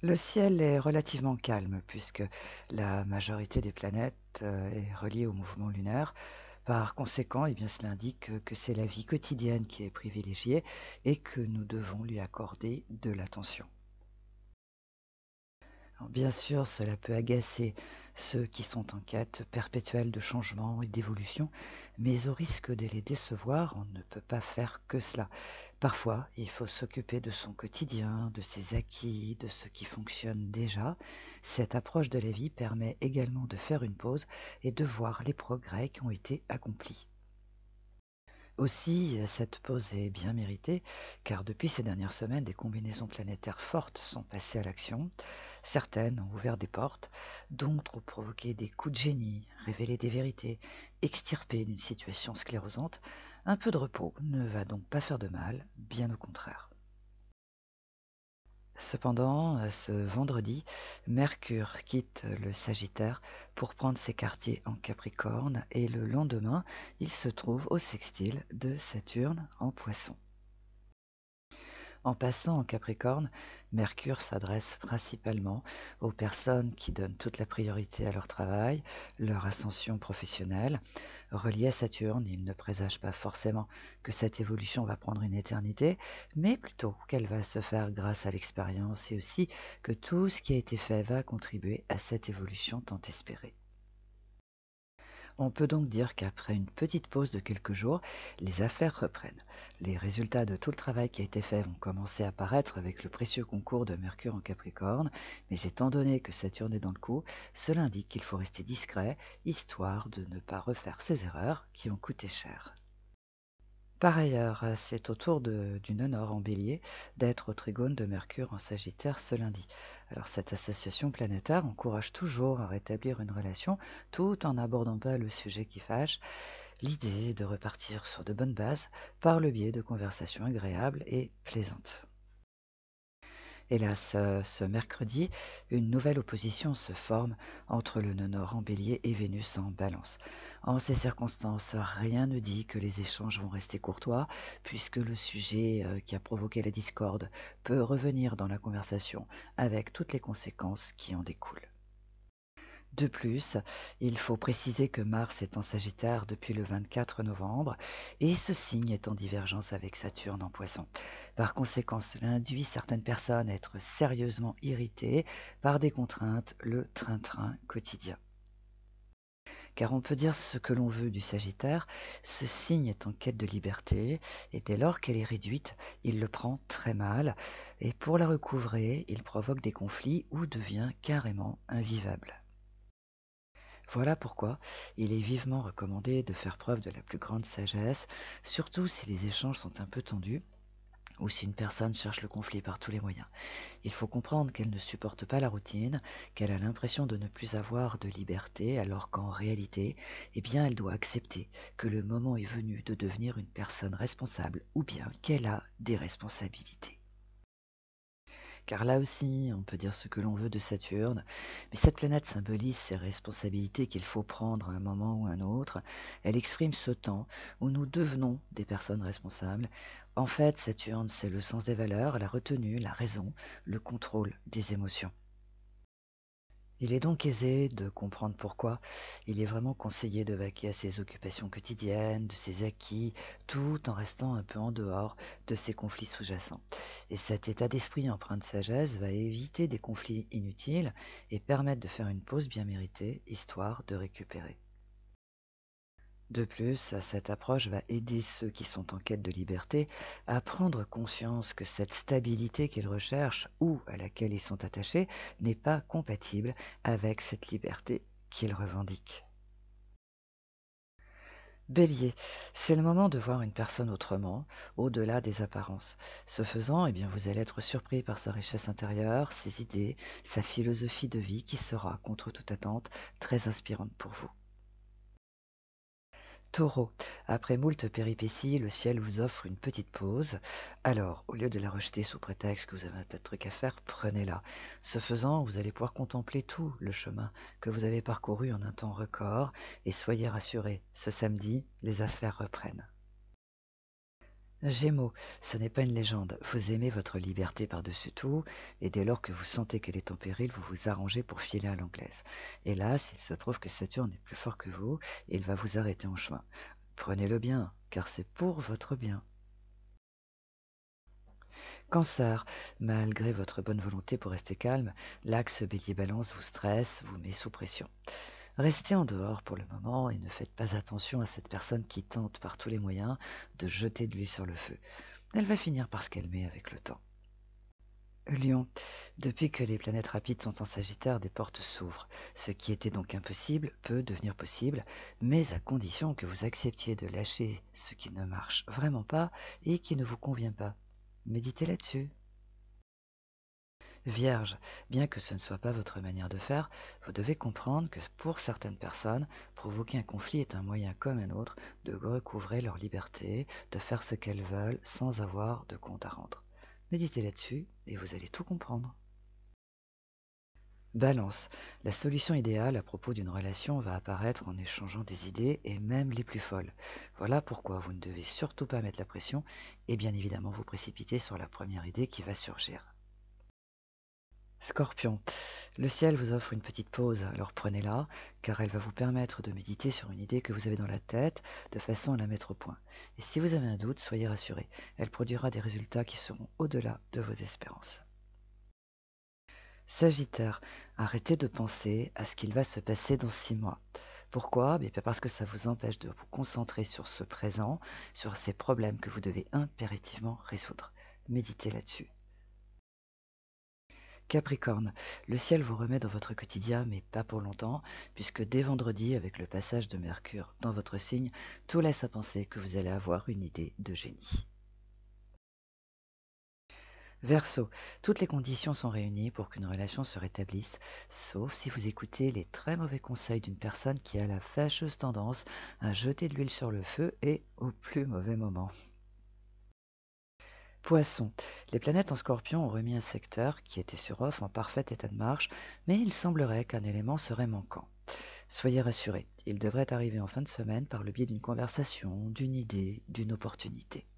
Le ciel est relativement calme puisque la majorité des planètes est reliée au mouvement lunaire. Par conséquent, eh bien, cela indique que c'est la vie quotidienne qui est privilégiée et que nous devons lui accorder de l'attention. Alors, bien sûr, cela peut agacer ceux qui sont en quête perpétuelle de changement et d'évolution, mais au risque de les décevoir, on ne peut pas faire que cela. Parfois, il faut s'occuper de son quotidien, de ses acquis, de ce qui fonctionne déjà. Cette approche de la vie permet également de faire une pause et de voir les progrès qui ont été accomplis. Aussi, cette pause est bien méritée, car depuis ces dernières semaines, des combinaisons planétaires fortes sont passées à l'action. Certaines ont ouvert des portes, d'autres ont provoqué des coups de génie, révélé des vérités, extirpé d'une situation sclérosante. Un peu de repos ne va donc pas faire de mal, bien au contraire. Cependant, ce vendredi, Mercure quitte le Sagittaire pour prendre ses quartiers en Capricorne et le lendemain, il se trouve au sextile de Saturne en Poisson. En passant en Capricorne, Mercure s'adresse principalement aux personnes qui donnent toute la priorité à leur travail, leur ascension professionnelle. Relié à Saturne, il ne présage pas forcément que cette évolution va prendre une éternité, mais plutôt qu'elle va se faire grâce à l'expérience et aussi que tout ce qui a été fait va contribuer à cette évolution tant espérée. On peut donc dire qu'après une petite pause de quelques jours, les affaires reprennent. Les résultats de tout le travail qui a été fait vont commencer à apparaître avec le précieux concours de Mercure en Capricorne, mais étant donné que Saturne est dans le coup, cela indique qu'il faut rester discret, histoire de ne pas refaire ces erreurs qui ont coûté cher. Par ailleurs, c'est au tour du nonore en Bélier d'être au trigone de Mercure en Sagittaire ce lundi. Alors cette association planétaire encourage toujours à rétablir une relation tout en n'abordant pas le sujet qui fâche. L'idée est de repartir sur de bonnes bases par le biais de conversations agréables et plaisantes. Hélas, ce mercredi, une nouvelle opposition se forme entre le nœud nord en bélier et Vénus en balance. En ces circonstances, rien ne dit que les échanges vont rester courtois, puisque le sujet qui a provoqué la discorde peut revenir dans la conversation avec toutes les conséquences qui en découlent. De plus, il faut préciser que Mars est en Sagittaire depuis le 24 novembre et ce signe est en divergence avec Saturne en Poisson. Par conséquent, cela induit certaines personnes à être sérieusement irritées par des contraintes, le train-train quotidien. Car on peut dire ce que l'on veut du Sagittaire, ce signe est en quête de liberté et dès lors qu'elle est réduite, il le prend très mal et pour la recouvrer, il provoque des conflits ou devient carrément invivable. Voilà pourquoi il est vivement recommandé de faire preuve de la plus grande sagesse, surtout si les échanges sont un peu tendus ou si une personne cherche le conflit par tous les moyens. Il faut comprendre qu'elle ne supporte pas la routine, qu'elle a l'impression de ne plus avoir de liberté, alors qu'en réalité, eh bien, elle doit accepter que le moment est venu de devenir une personne responsable ou bien qu'elle a des responsabilités. Car là aussi, on peut dire ce que l'on veut de Saturne, mais cette planète symbolise ces responsabilités qu'il faut prendre à un moment ou à un autre. Elle exprime ce temps où nous devenons des personnes responsables. En fait, Saturne, c'est le sens des valeurs, la retenue, la raison, le contrôle des émotions. Il est donc aisé de comprendre pourquoi il est vraiment conseillé de vaquer à ses occupations quotidiennes, de ses acquis, tout en restant un peu en dehors de ces conflits sous-jacents. Et cet état d'esprit empreint de sagesse va éviter des conflits inutiles et permettre de faire une pause bien méritée, histoire de récupérer. De plus, cette approche va aider ceux qui sont en quête de liberté à prendre conscience que cette stabilité qu'ils recherchent ou à laquelle ils sont attachés n'est pas compatible avec cette liberté qu'ils revendiquent. Bélier, c'est le moment de voir une personne autrement, au-delà des apparences. Ce faisant, eh bien, vous allez être surpris par sa richesse intérieure, ses idées, sa philosophie de vie qui sera, contre toute attente, très inspirante pour vous. Taureau, après moult péripéties, le ciel vous offre une petite pause. Alors, au lieu de la rejeter sous prétexte que vous avez un tas de trucs à faire, prenez-la. Ce faisant, vous allez pouvoir contempler tout le chemin que vous avez parcouru en un temps record et soyez rassurés, ce samedi, les affaires reprennent. Gémeaux, ce n'est pas une légende. Vous aimez votre liberté par-dessus tout, et dès lors que vous sentez qu'elle est en péril, vous vous arrangez pour filer à l'anglaise. Hélas, il se trouve que Saturne est plus fort que vous, et il va vous arrêter en chemin. Prenez-le bien, car c'est pour votre bien. Cancer, malgré votre bonne volonté pour rester calme, l'axe bélier-balance vous stresse, vous met sous pression. Restez en dehors pour le moment et ne faites pas attention à cette personne qui tente par tous les moyens de jeter de l'huile sur le feu. Elle va finir par se calmer avec le temps. Lion, depuis que les planètes rapides sont en Sagittaire, des portes s'ouvrent. Ce qui était donc impossible peut devenir possible, mais à condition que vous acceptiez de lâcher ce qui ne marche vraiment pas et qui ne vous convient pas. Méditez là-dessus. Vierge, bien que ce ne soit pas votre manière de faire, vous devez comprendre que pour certaines personnes, provoquer un conflit est un moyen comme un autre de recouvrer leur liberté, de faire ce qu'elles veulent sans avoir de compte à rendre. Méditez là-dessus et vous allez tout comprendre. Balance, la solution idéale à propos d'une relation va apparaître en échangeant des idées et même les plus folles. Voilà pourquoi vous ne devez surtout pas mettre la pression et bien évidemment vous précipiter sur la première idée qui va surgir. Scorpion, le ciel vous offre une petite pause, alors prenez-la, car elle va vous permettre de méditer sur une idée que vous avez dans la tête, de façon à la mettre au point. Et si vous avez un doute, soyez rassuré, elle produira des résultats qui seront au-delà de vos espérances. Sagittaire, arrêtez de penser à ce qu'il va se passer dans 6 mois. Pourquoi? Parce que ça vous empêche de vous concentrer sur ce présent, sur ces problèmes que vous devez impérativement résoudre. Méditez là-dessus. Capricorne, le ciel vous remet dans votre quotidien, mais pas pour longtemps, puisque dès vendredi, avec le passage de Mercure dans votre signe, tout laisse à penser que vous allez avoir une idée de génie. Verseau, toutes les conditions sont réunies pour qu'une relation se rétablisse, sauf si vous écoutez les très mauvais conseils d'une personne qui a la fâcheuse tendance à jeter de l'huile sur le feu et au plus mauvais moment. Poisson, les planètes en Scorpion ont remis un secteur qui était sur off en parfait état de marche, mais il semblerait qu'un élément serait manquant. Soyez rassurés, il devrait arriver en fin de semaine par le biais d'une conversation, d'une idée, d'une opportunité.